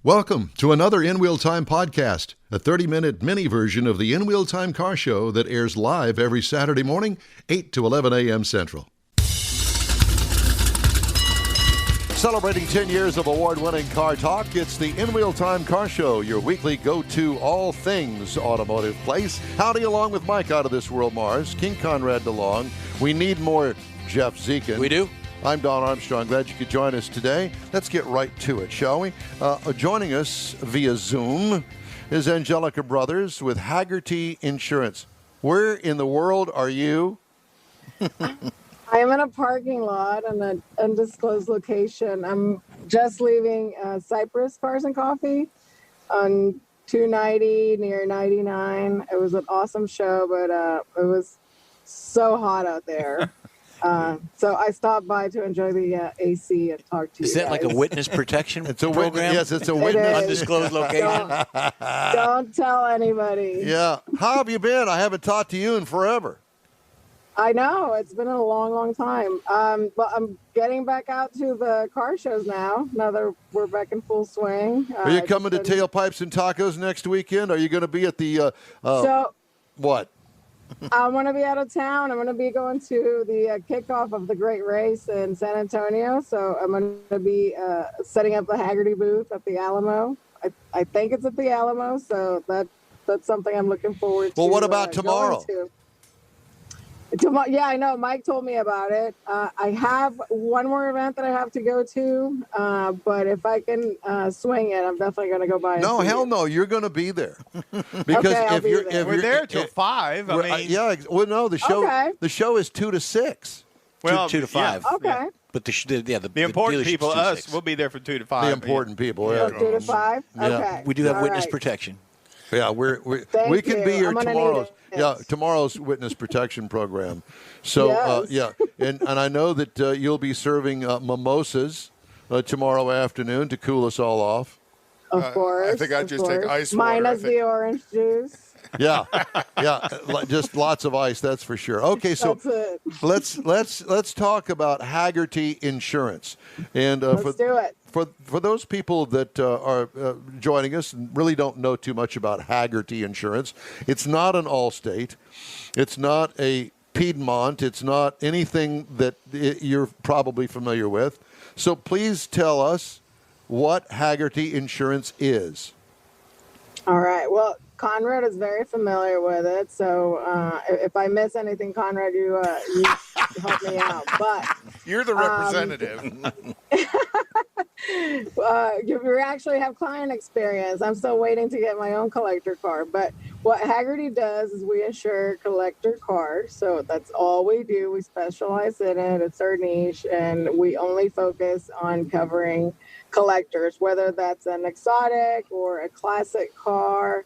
Welcome to another In Wheel Time podcast, a 30-minute mini version of the In Wheel Time car show that airs live every Saturday morning, 8 to 11 a.m. Central. Celebrating 10 years of award-winning car talk, it's the In Wheel Time car show, your weekly go-to all things automotive place. Howdy, along with Mike out of this world, Mars, King Conrad DeLong. We need more Jeff Zekin. We do. I'm Don Armstrong. Glad you could join us today. Let's get right to it, shall we? Joining us via Zoom is Angelica Brothers with Hagerty Insurance. Where in the world are you? I am in a parking lot in an undisclosed location. I'm just leaving Cypress Cars and Coffee on 290 near 99. It was an awesome show, but it was so hot out there. So I stopped by to enjoy the AC and talk to you. Is that like a witness protection program? Yes, it's a witness. Undisclosed location. Don't tell anybody. Yeah. How have you been? I haven't talked to you in forever. I know. It's been a long, long time. But I'm getting back out to the car shows now that we're back in full swing. Are you coming to Tailpipes and Tacos next weekend? Are you going to be at the what? I'm going to be out of town. I'm going to be going to the kickoff of the great race in San Antonio. So I'm going to be setting up the Hagerty booth at the Alamo. I think it's at the Alamo. So that's something I'm looking forward to. Well, what about tomorrow? Yeah, I know. Mike told me about it. I have one more event that I have to go to, but if I can swing it, I'm definitely going to go by. No, hell no, you're going to be there because okay, we're there till 5. The show is 2 to 6. Well, 2 to 5. Yeah. Okay. Yeah. But the important people, us, 6. we'll be there from 2 to 5. The important people, yeah. 2 to 5. Yeah. Okay. We do have witness protection. Yeah, we can be here tomorrow's witness protection program. So yes. and I know that you'll be serving mimosas tomorrow afternoon to cool us all off. Of course. I think I'd just take ice water. Minus the orange juice. Yeah, just lots of ice, that's for sure. Okay, so let's talk about Hagerty Insurance, and let's do it. For those people that are joining us and really don't know too much about Hagerty Insurance, it's not an Allstate, it's not a Piedmont, it's not anything that you're probably familiar with. So please tell us what Hagerty Insurance is. All right. Well, Conrad is very familiar with it, so if I miss anything, Conrad, you help me out. But you're the representative. You actually have client experience. I'm still waiting to get my own collector car. But what Hagerty does is we insure collector cars. So that's all we do. We specialize in it. It's our niche, and we only focus on covering collectors, whether that's an exotic or a classic car.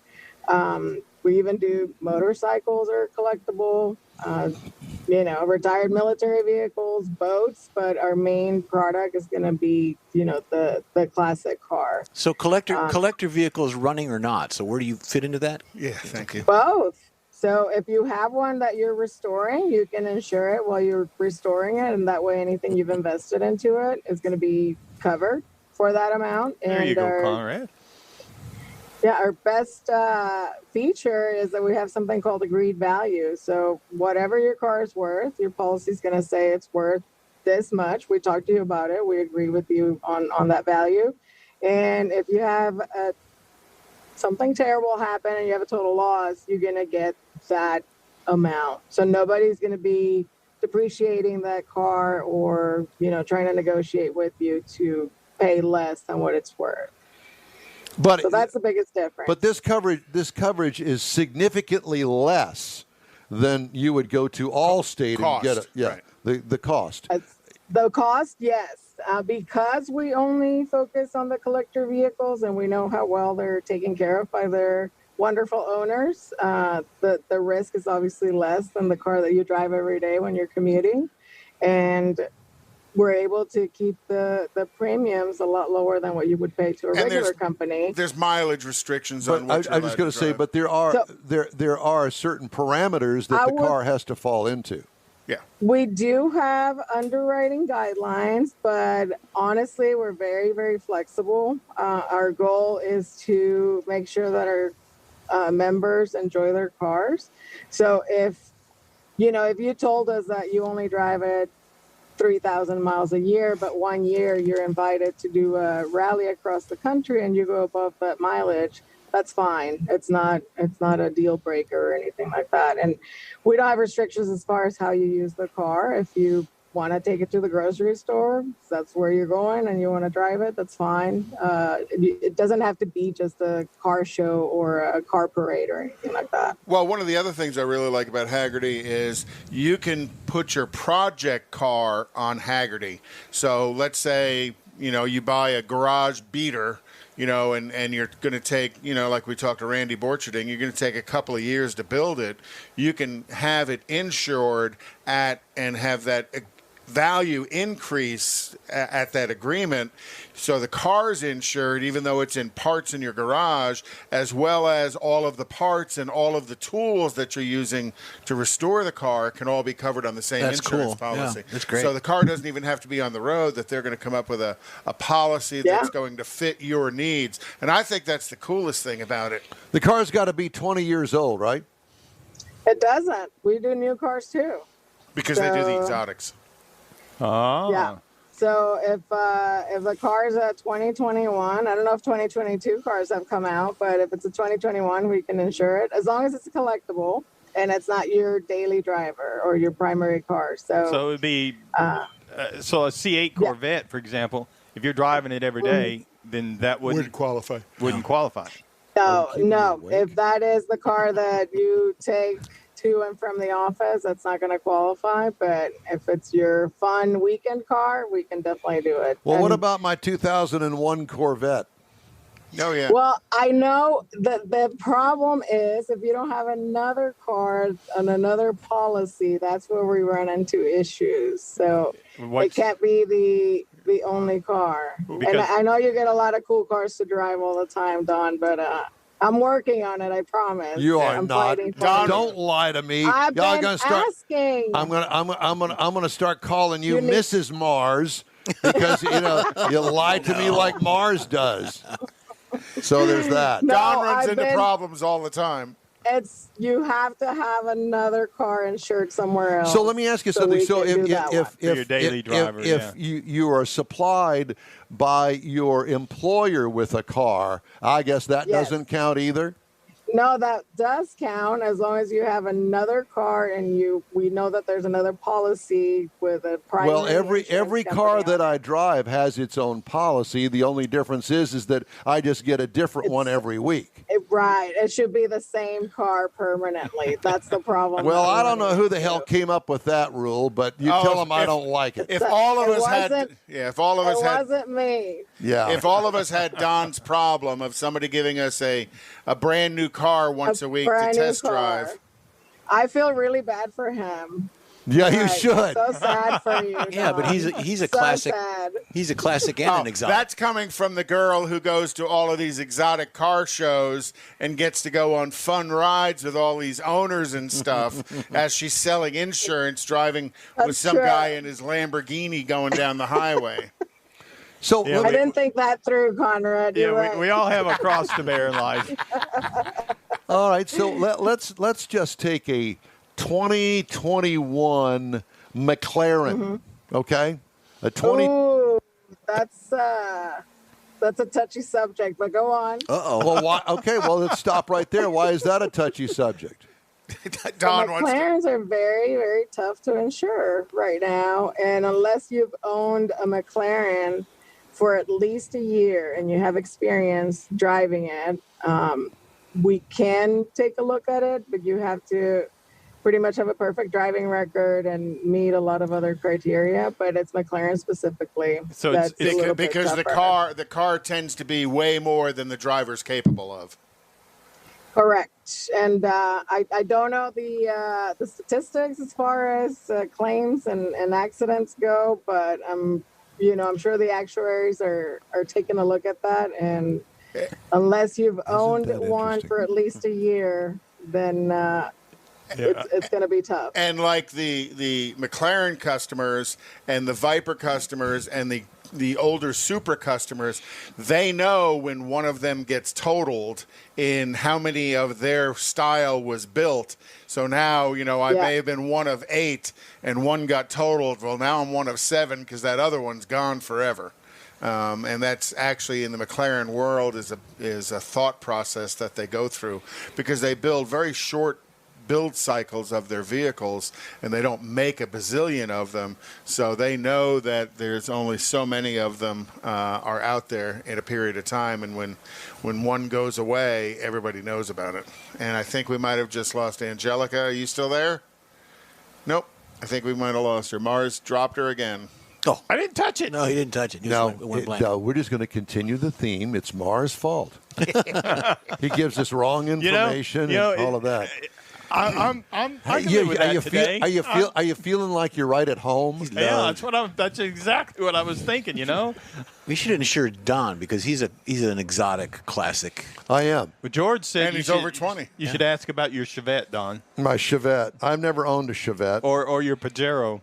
We even do motorcycles are collectible, retired military vehicles, boats, but our main product is going to be, the classic car. So collector vehicles running or not. So where do you fit into that? Yeah, thank you. Both. So if you have one that you're restoring, you can insure it while you're restoring it. And that way, anything you've invested into it is going to be covered for that amount. There you go, Conrad. Yeah, our best feature is that we have something called agreed value. So whatever your car is worth, your policy is going to say it's worth this much. We talked to you about it. We agree with you on that value. And if you have something terrible happen and you have a total loss, you're going to get that amount. So nobody's going to be depreciating that car or, trying to negotiate with you to pay less than what it's worth. So that's the biggest difference. But this coverage is significantly less than you would go to Allstate and get it. Yeah, right. The cost. The cost, yes. Because we only focus on the collector vehicles and we know how well they're taken care of by their wonderful owners, the risk is obviously less than the car that you drive every day when you're commuting. And we're able to keep the premiums a lot lower than what you would pay to a regular company. There's mileage restrictions on what you're I was just going to say, but there are certain parameters that the car has to fall into. Yeah. We do have underwriting guidelines, but honestly, we're very, very flexible. Our goal is to make sure that our members enjoy their cars. So if you told us that you only drive it 3,000 miles a year, but 1 year you're invited to do a rally across the country and you go above that mileage, that's fine. It's not a deal breaker or anything like that. And we don't have restrictions as far as how you use the car. If you want to take it to the grocery store, that's where you're going, and you want to drive it, that's fine. It doesn't have to be just a car show or a car parade or anything like that. Well, one of the other things I really like about Hagerty is you can put your project car on Hagerty. So let's say, you buy a garage beater, and you're going to take, like we talked to Randy Borcherding, you're going to take a couple of years to build it. You can have it insured and have that value increase at that agreement. So the car's insured, even though it's in parts in your garage, as well as all of the parts and all of the tools that you're using to restore the car can all be covered on the same insurance policy. Yeah, that's great. So the car doesn't even have to be on the road, that they're going to come up with a policy that's going to fit your needs. And I think that's the coolest thing about it. The car's got to be 20 years old, right? It doesn't. We do new cars too. Because they do the exotics. Oh. Yeah. So if the car's a 2021, I don't know if 2022 cars have come out, but if it's a 2021, we can insure it as long as it's a collectible and it's not your daily driver or your primary car. So it would be so a C8 Corvette, for example. If you're driving it every day, then that wouldn't qualify. Wouldn't qualify. No. If that is the car that you take to and from the office, that's not going to qualify. But if it's your fun weekend car, we can definitely do it. Well, what about my 2001 Corvette? Oh, yeah. Well, I know that the problem is if you don't have another car on another policy, that's where we run into issues. So it can't be the only car. And I know you get a lot of cool cars to drive all the time, Don, but I'm working on it. I promise. You are not. Don't lie to me. I've been asking. I'm gonna start calling you Mrs. Mars because you lie to me like Mars does. So there's that. No, Don runs into problems all the time. You have to have another car insured somewhere else. So let me ask you something. So if your daily driver, if you are supplied by your employer with a car, I guess that doesn't count either. No, that does count as long as you have another car and we know that there's another policy with a primary. Well, every car that I drive has its own policy. The only difference is that I just get a different one every week. Right. It should be the same car permanently. That's the problem. Well, I don't know who the hell came up with that rule, but you tell them I don't like it. If all of us had, it wasn't me. Yeah. If all of us had Don's problem of somebody giving us a brand new car once a week to test drive. I feel really bad for him. Yeah, you should. So sad for you. Yeah, but he's a classic. Sad. He's a classic and an exotic. That's coming from the girl who goes to all of these exotic car shows and gets to go on fun rides with all these owners and stuff as she's selling insurance, driving with some guy in his Lamborghini going down the highway. So I didn't think that through, Conrad. Yeah, we all have a cross to bear in life. All right, so let's just take a 2021 McLaren, okay? Ooh, that's a touchy subject, but go on. Well, why? Okay, well, let's stop right there. Why is that a touchy subject? Don McLarens are very, very tough to insure right now, and unless you've owned a McLaren for at least a year and you have experience driving it, we can take a look at it, but you have to pretty much have a perfect driving record and meet a lot of other criteria, but it's McLaren specifically. So it's because the car tends to be way more than the driver's capable of. Correct. And I don't know the statistics as far as claims and accidents go, but I'm sure the actuaries are taking a look at that. And unless you've owned one for at least a year, then it's going to be tough. And like the McLaren customers and the Viper customers and the older Supra customers, they know when one of them gets totaled in how many of their style was built. So now, I may have been one of 8 and one got totaled. Well, now I'm one of 7 because that other one's gone forever. And that's actually in the McLaren world is a thought process that they go through because they build very short build cycles of their vehicles, and they don't make a bazillion of them, so they know that there's only so many of them are out there in a period of time, and when one goes away, everybody knows about it. And I think we might have just lost Angelica. Are you still there? Nope. I think we might have lost her. Mars dropped her again. Oh, I didn't touch it. no, he didn't touch it. He No, just went blank. we're just going to continue the theme. It's Mars' fault. He gives us wrong information and all of that. I can Hey, live with that today. Are you feeling like you're right at home? Yeah, that's exactly what I was thinking. We should insure Don because he's an exotic classic. I am. But George said And he's over 20. You should ask about your Chevette, Don, My Chevette. I've never owned a Chevette. or your Pajero.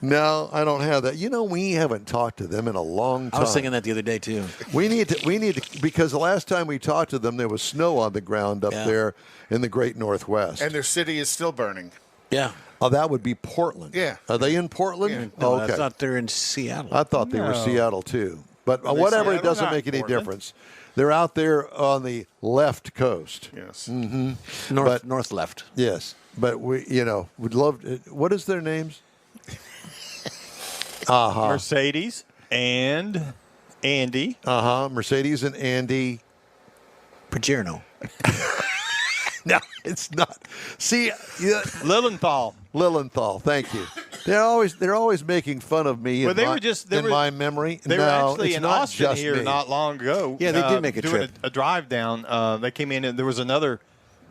No, I don't have that. We haven't talked to them in a long time. I was thinking that the other day too. We need to because the last time we talked to them, there was snow on the ground up there in the Great Northwest. And their city is still burning. Yeah. Oh, that would be Portland. Yeah. Are they in Portland? Yeah. No, okay. I thought they're in Seattle. I thought they were No. Seattle too. But Are they whatever, it Seattle? doesn't Not make any Portland. difference. They're out there on the left coast. Yes. North left. Yes. But we'd love to, what is their names? Uh-huh. Mercedes and Andy. Uh-huh. Mercedes and Andy. Pajerno. No, it's not. See, Lilienthal. Lilienthal, thank you. They're always making fun of me Well, in my memory. They were No, actually it's in not Austin just here me. not long ago. Yeah, they did make a doing trip. a drive down. They came in and there was another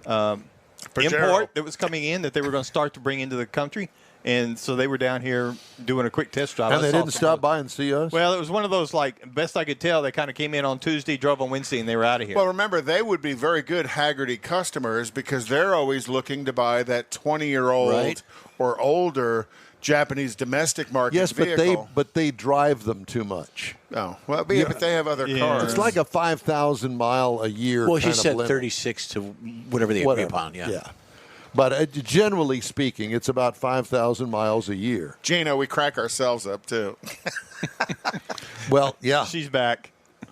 import that was coming in that they were going to start to bring into the country. And so they were down here doing a quick test drive. And I they saw didn't some stop of by and see us? Well, it was one of those, like, best I could tell, they kind of came in on Tuesday, drove on Wednesday, and they were out of here. Well, remember, they would be very good Hagerty customers because they're always looking to buy that 20-year-old Right. or older Japanese domestic market Yes, vehicle. but they drive them too much. Oh, well, but they have other Yeah. cars. It's like a 5,000 mile a year. Well, she kind of said limit. 36 to whatever they agree upon. Yeah. But generally speaking, it's about 5,000 miles a year. Gino, we crack ourselves up too. Well, yeah. She's back.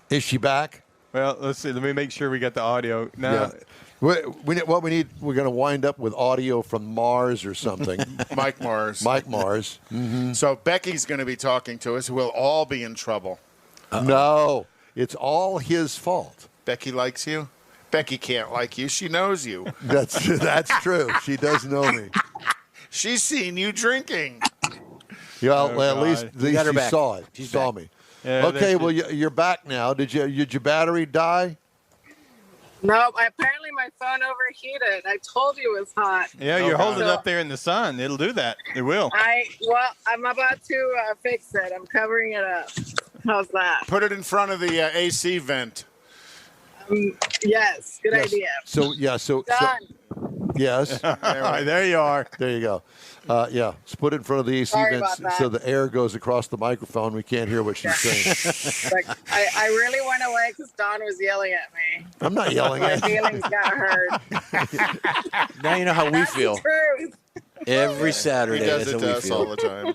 Is she back? Well, let's see. Let me make sure we got the audio. No. Yeah. We're going to wind up with audio from Mars or something. Mike Mars. Mike Mars. So Becky's going to be talking to us. We'll all be in trouble. No, it's all his fault. Becky likes you? Becky can't like you. She knows you. That's true. She does know me. She's seen you drinking. Well, Oh, at God. least got her she back. saw it. She She's saw back. me. Yeah, Okay, that's well, you're back now. Did your battery die? Nope. Apparently, my phone overheated. I told you it was hot. Yeah, you're God. holding it up there in the sun. It'll do that. It will. I'm about to fix it. I'm covering it up. How's that? Put it in front of the AC vent. Yes. Good Yes. idea. So Done. yes. All right, there you are. There you go. Yeah, let's put it in front of the AC Sorry vents about that. so the air goes across the microphone. We can't hear what she's saying. Like, I really went away because Don was yelling at me. I'm not yelling My at you. feelings got hurt. Now you know how we That's feel. the truth. Every He Saturday, does that's it how to we us all feel. the time.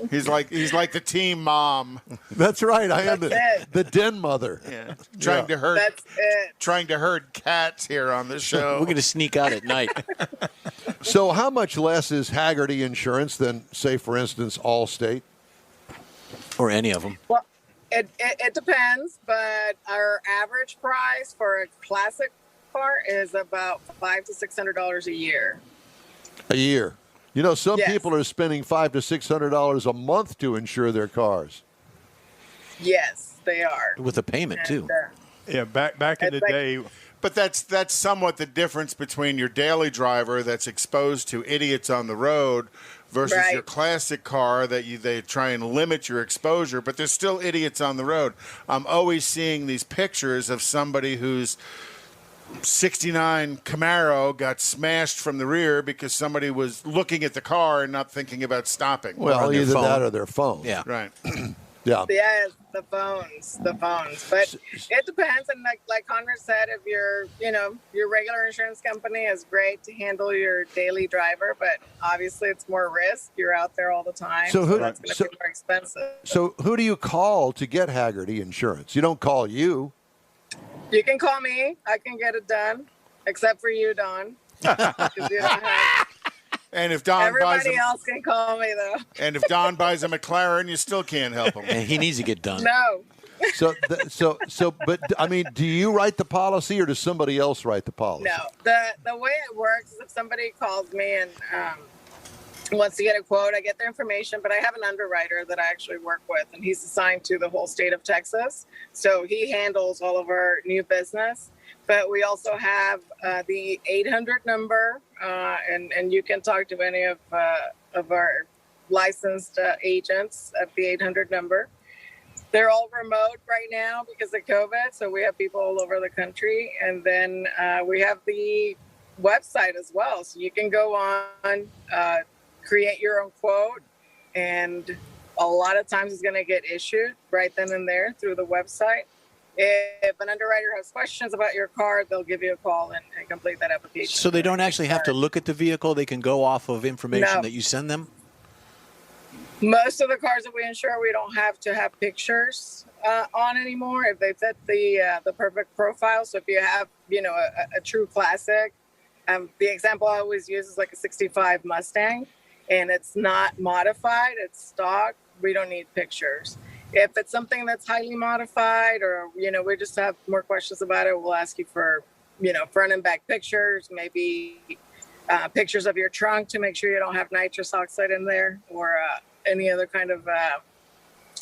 He's like the team mom. That's right. I am That's the den mother. Yeah. Trying to herd That's it. cats here on the show. We're going to sneak out at night. So how much less is Hagerty Insurance than, say, for instance, Allstate? Or any of them. Well, it depends, but our average price for a classic car is about $500 to $600 a year. A year. Some Yes. people are spending $500 to $600 a month to insure their cars. Yes, they are. With a payment, too. And, Yeah, back in the It's like- day. But that's somewhat the difference between your daily driver that's exposed to idiots on the road versus Right. your classic car that they try and limit your exposure, but there's still idiots on the road. I'm always seeing these pictures of somebody who's '69 Camaro got smashed from the rear because somebody was looking at the car and not thinking about stopping. Well, either that or their phone. Yeah. Right. Yeah. Yes, the phones. But it depends. And like Conrad said, if your regular insurance company is great to handle your daily driver, but obviously it's more risk. You're out there all the time. So that's going to be more expensive. So who do you call to get Hagerty Insurance? You don't call you. You can call me. I can get it done, except for you, Don. 'Cause you don't have... And if Don Everybody else can call me, though. And if Don buys a McLaren, you still can't help him. And he needs to get done. No. But I mean, do you write the policy or does somebody else write the policy? No. The way it works is if somebody calls me and wants to get a quote, I get their information, but I have an underwriter that I actually work with, and he's assigned to the whole state of Texas. So he handles all of our new business. But we also have the 800 number, and you can talk to any of our licensed agents at the 800 number. They're all remote right now because of COVID, so we have people all over the country. And then we have the website as well, so you can go on, create your own quote, and a lot of times it's going to get issued right then and there through the website. If an underwriter has questions about your car, they'll give you a call and complete that application. So they don't actually have to look at the vehicle? They can go off of information that you send them? Most of the cars that we insure, we don't have to have pictures on anymore if they fit the perfect profile. So if you have, a true classic, the example I always use is like a 65 Mustang, and it's not modified, it's stock, we don't need pictures. If it's something that's highly modified or, we just have more questions about it, we'll ask you for, front and back pictures, maybe pictures of your trunk to make sure you don't have nitrous oxide in there or any other kind of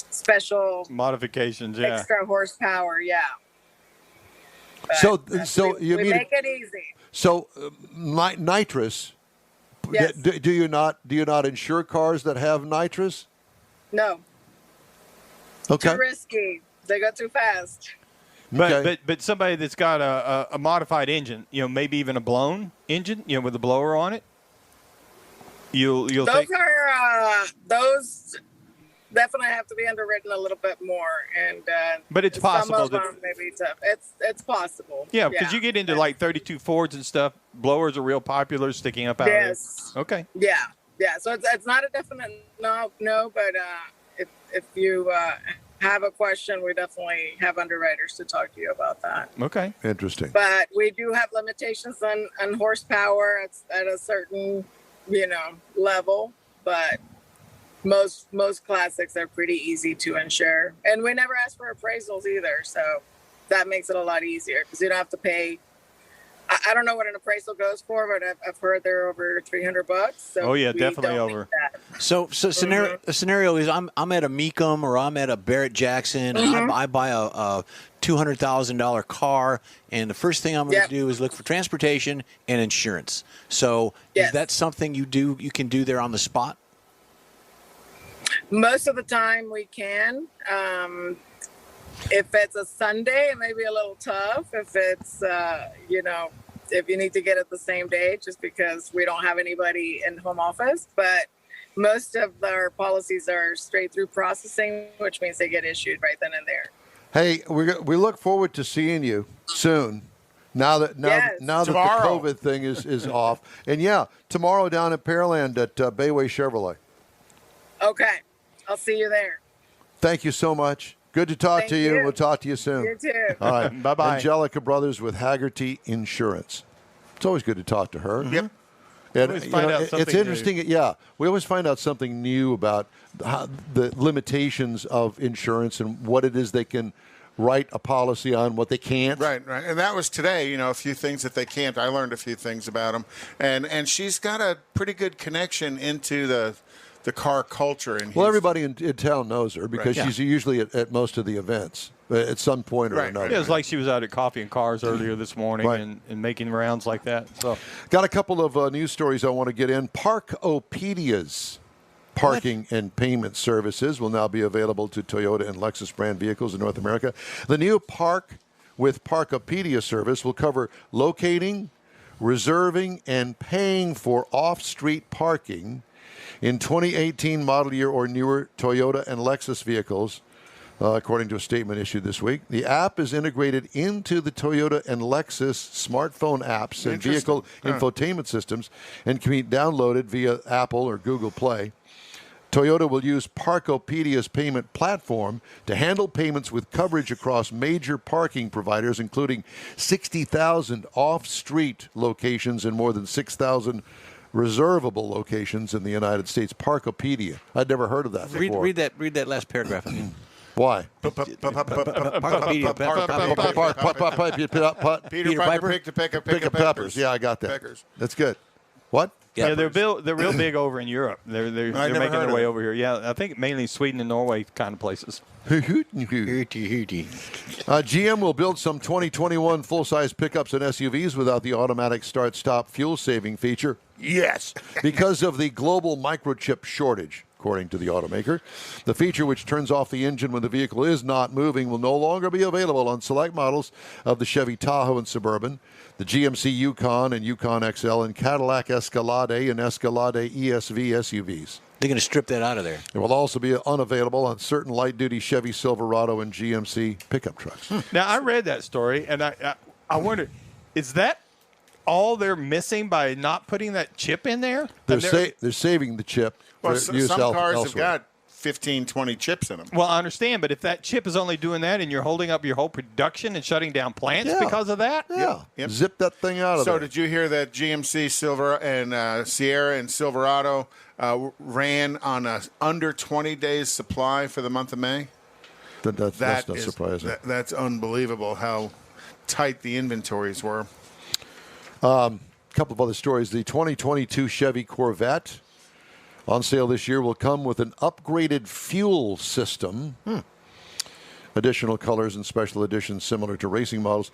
special modifications, extra horsepower, But you we mean make it easy. So nitrous, yes. do you not insure cars that have nitrous? No. Okay. Too risky. They go too fast. But somebody that's got a modified engine, maybe even a blown engine, with a blower on it, you'll those those definitely have to be underwritten a little bit more, and but it's possible. Some of them may be tough. It's possible. Yeah, because you get into like 32 Fords and stuff. Blowers are real popular, sticking up out. Yes. Of it. Okay. Yeah. So it's not a definite no, but if you have a question, we definitely have underwriters to talk to you about that. Okay. Interesting. But we do have limitations on horsepower at a certain, level. But most classics are pretty easy to insure. And we never ask for appraisals either. So that makes it a lot easier because you don't have to pay. I don't know what an appraisal goes for, but I've heard they're over $300. So definitely over. So scenario is I'm at a Mecum or I'm at a Barrett Jackson. And I buy a $200,000 car, and the first thing I'm going to do is look for transportation and insurance. So is that something you can do there on the spot? Most of the time we can. If it's a Sunday, it may be a little tough. If it's, if you need to get it the same day, just because we don't have anybody in home office. But most of our policies are straight through processing, which means they get issued right then and there. Hey, we look forward to seeing you soon. Now that the COVID thing is off, and tomorrow down at Pearland at Bayway Chevrolet. Okay, I'll see you there. Thank you so much. Good to talk to you. We'll talk to you soon. You too. All right. Bye-bye. Angelica Brothers with Hagerty Insurance. It's always good to talk to her. Yep. And it's interesting. Yeah, we always find out something new about the limitations of insurance and what it is they can write a policy on, what they can't. Right. And that was today, a few things that they can't. I learned a few things about them. And she's got a pretty good connection into the car culture. Well, everybody in town knows her because she's usually at most of the events at some point or another. Yeah, it was like she was out at Coffee and Cars earlier this morning and making rounds like that. So, got a couple of news stories I want to get in. Parkopedia's parking and payment services will now be available to Toyota and Lexus brand vehicles in North America. The new Park with Parkopedia service will cover locating, reserving, and paying for off-street parking in 2018 model year or newer Toyota and Lexus vehicles, according to a statement issued this week. The app is integrated into the Toyota and Lexus smartphone apps and vehicle infotainment systems and can be downloaded via Apple or Google Play. Toyota will use Parkopedia's payment platform to handle payments with coverage across major parking providers, including 60,000 off-street locations and more than 6,000 reservable locations in the United States. Parkopedia. I'd never heard of that before. Read that last paragraph again. Why? Peter Piper picked a peck of peppers. Yeah, I got that. That's good. What? Yeah, they're real big over in Europe. They're making their way over here. Yeah, I think mainly Sweden and Norway kind of places. GM will build some 2021 full-size pickups and SUVs without the automatic start-stop fuel-saving feature. Yes, because of the global microchip shortage, according to the automaker. The feature, which turns off the engine when the vehicle is not moving, will no longer be available on select models of the Chevy Tahoe and Suburban, the GMC Yukon and Yukon XL, and Cadillac Escalade and Escalade ESV SUVs. They're going to strip that out of there. It will also be unavailable on certain light-duty Chevy Silverado and GMC pickup trucks. Now, I read that story, and I wondered, is that all they're missing by not putting that chip in there? They're saving the chip. Well, some cars have got 15, 20 chips in them. Well, I understand, but if that chip is only doing that and you're holding up your whole production and shutting down plants because of that? Yeah. Yep. Zip that thing out of there. So did you hear that GMC Sierra and Silverado ran on a under 20 days supply for the month of May? That's not surprising. That's unbelievable how tight the inventories were. A couple of other stories. The 2022 Chevy Corvette on sale this year will come with an upgraded fuel system. Additional colors and special editions similar to racing models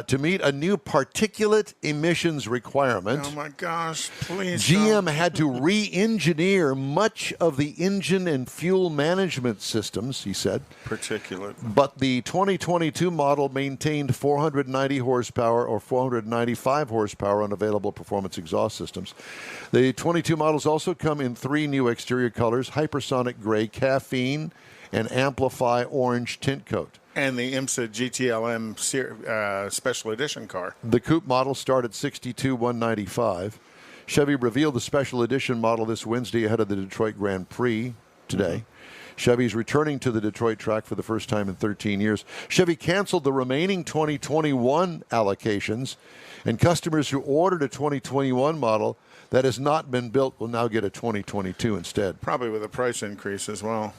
to meet a new particulate emissions requirement. Oh, my gosh. Please GM had to re-engineer much of the engine and fuel management systems, he said. Particulate. But the 2022 model maintained 490 horsepower or 495 horsepower on available performance exhaust systems. The 22 models also come in 3 new exterior colors: hypersonic gray, caffeine, and amplify orange tint coat. And the IMSA GTLM special edition car. The coupe model start at $62,195. Chevy revealed the special edition model this Wednesday ahead of the Detroit Grand Prix today. Chevy's returning to the Detroit track for the first time in 13 years. Chevy canceled the remaining 2021 allocations, and customers who ordered a 2021 model that has not been built will now get a 2022 instead. Probably with a price increase as well.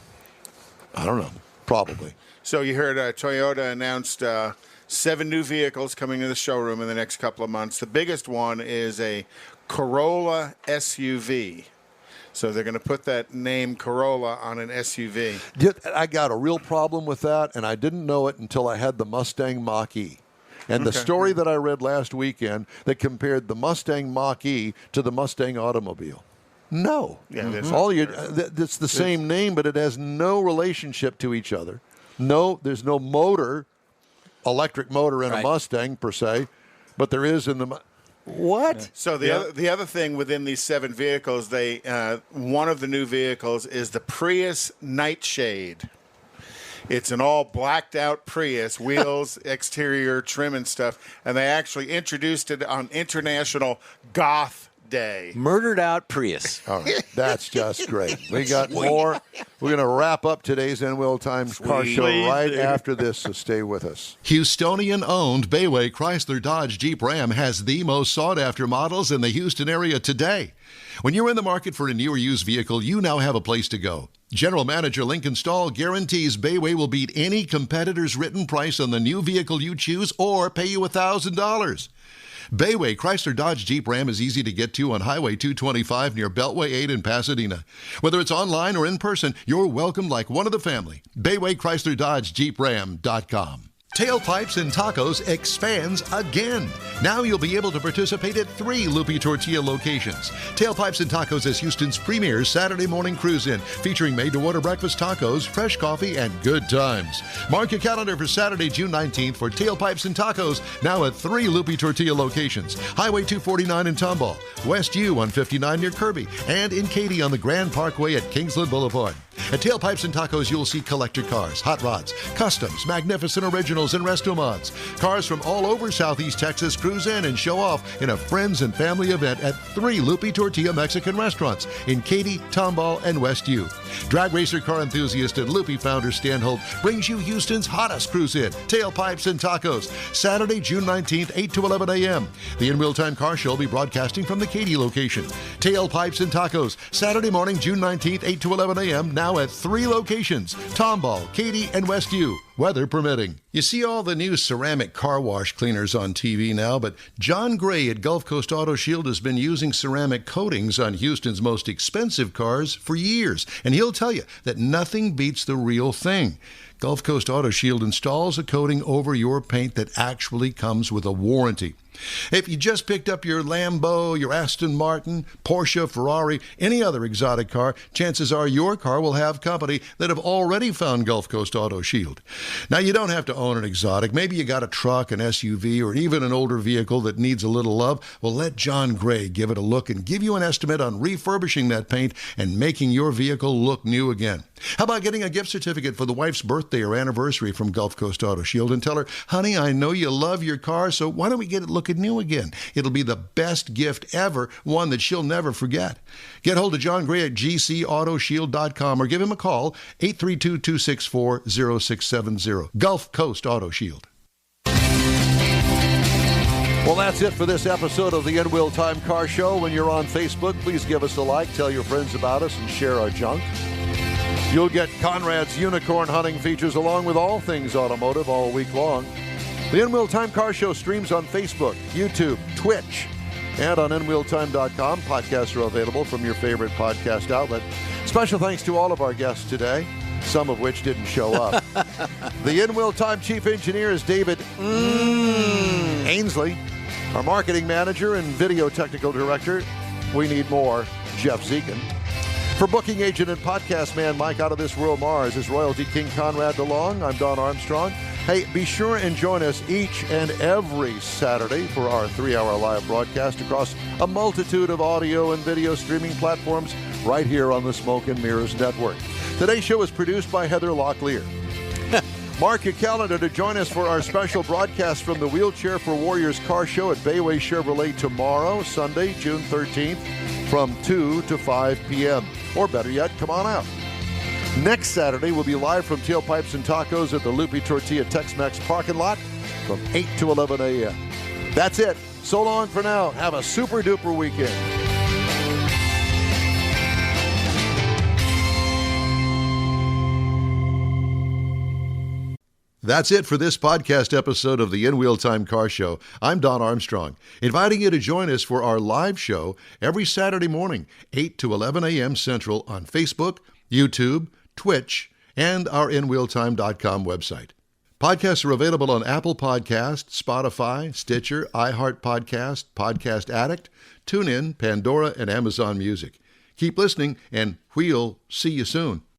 I don't know. Probably. So you heard Toyota announced 7 new vehicles coming to the showroom in the next couple of months. The biggest one is a Corolla SUV. So they're going to put that name Corolla on an SUV. I got a real problem with that, and I didn't know it until I had the Mustang Mach-E. And the story that I read last weekend that compared the Mustang Mach-E to the Mustang automobile. No. Yeah, it's the same name, but it has no relationship to each other. No, there's no electric motor in a Mustang per se, but there is in the what? Yeah. So the other thing within these 7 vehicles, one of the new vehicles is the Prius Nightshade. It's an all blacked out Prius, wheels, exterior trim and stuff, and they actually introduced it on International Goth Day. Murdered out Prius. All right, that's just great. We got more. We're going to wrap up today's NWIL Times Car Show after this, so stay with us. Houstonian-owned Bayway Chrysler Dodge Jeep Ram has the most sought-after models in the Houston area today. When you're in the market for a new or used vehicle, you now have a place to go. General Manager Lincoln Stahl guarantees Bayway will beat any competitor's written price on the new vehicle you choose or pay you $1,000. Bayway Chrysler Dodge Jeep Ram is easy to get to on Highway 225 near Beltway 8 in Pasadena. Whether it's online or in person, you're welcome like one of the family. Bayway Chrysler Dodge Jeep Ram.com. Tailpipes and Tacos expands again. Now you'll be able to participate at 3 Loopy Tortilla locations. Tailpipes and Tacos is Houston's premier Saturday morning cruise-in, featuring made-to-order breakfast tacos, fresh coffee, and good times. Mark your calendar for Saturday, June 19th for Tailpipes and Tacos, now at 3 Loopy Tortilla locations. Highway 249 in Tomball, West U on 59 near Kirby, and in Katy on the Grand Parkway at Kingsland Boulevard. At Tailpipes and Tacos, you'll see collector cars, hot rods, customs, magnificent originals, and resto mods. Cars from all over Southeast Texas cruise in and show off in a friends and family event at 3 Loopy Tortilla Mexican restaurants in Katy, Tomball, and West U. Drag racer car enthusiast and Loopy founder Stan Holt brings you Houston's hottest cruise in, Tailpipes and Tacos, Saturday, June 19th, 8 to 11 a.m. The In Real Time Car Show will be broadcasting from the Katy location. Tailpipes and Tacos, Saturday morning, June 19th, 8 to 11 a.m., now at 3 locations, Tomball, Katy, and West U, weather permitting. You see all the new ceramic car wash cleaners on TV now, but John Gray at Gulf Coast Auto Shield has been using ceramic coatings on Houston's most expensive cars for years, and he'll tell you that nothing beats the real thing. Gulf Coast Auto Shield installs a coating over your paint that actually comes with a warranty. If you just picked up your Lambo, your Aston Martin, Porsche, Ferrari, any other exotic car, chances are your car will have company that have already found Gulf Coast Auto Shield. Now, you don't have to own an exotic. Maybe you got a truck, an SUV, or even an older vehicle that needs a little love. Well, let John Gray give it a look and give you an estimate on refurbishing that paint and making your vehicle look new again. How about getting a gift certificate for the wife's birthday or anniversary from Gulf Coast Auto Shield and tell her, honey, I know you love your car, so why don't we get it looking new again? It'll be the best gift ever, one that she'll never forget. Get hold of John Gray at gcautoshield.com or give him a call, 832-264-0670. Gulf Coast Auto Shield. Well, that's it for this episode of the In Real Time Car Show. When you're on Facebook, please give us a like, tell your friends about us, and share our junk. You'll get Conrad's unicorn hunting features along with all things automotive all week long. The In Real Time Car Show streams on Facebook, YouTube, Twitch, and on InRealTime.com. Podcasts are available from your favorite podcast outlet. Special thanks to all of our guests today, some of which didn't show up. The In Real Time Chief Engineer is David Ainsley. Our Marketing Manager and Video Technical Director, we need more, Jeff Zekin. For booking agent and podcast man Mike Out of This World Mars, is Royalty King Conrad DeLong. I'm Don Armstrong. Hey, be sure and join us each and every Saturday for our 3-hour live broadcast across a multitude of audio and video streaming platforms right here on the Smoke and Mirrors Network. Today's show is produced by Heather Locklear. Mark your calendar to join us for our special broadcast from the Wheelchair for Warriors Car Show at Bayway Chevrolet tomorrow, Sunday, June 13th, from 2 to 5 p.m. Or better yet, come on out. Next Saturday, we'll be live from Tailpipes and Tacos at the Loopy Tortilla Tex-Mex parking lot from 8 to 11 a.m. That's it. So long for now. Have a super-duper weekend. That's it for this podcast episode of the In Real Time Car Show. I'm Don Armstrong, inviting you to join us for our live show every Saturday morning, 8 to 11 a.m. Central on Facebook, YouTube, Twitch, and our InRealTime.com website. Podcasts are available on Apple Podcasts, Spotify, Stitcher, iHeart Podcast, Podcast Addict, TuneIn, Pandora, and Amazon Music. Keep listening, and we'll see you soon.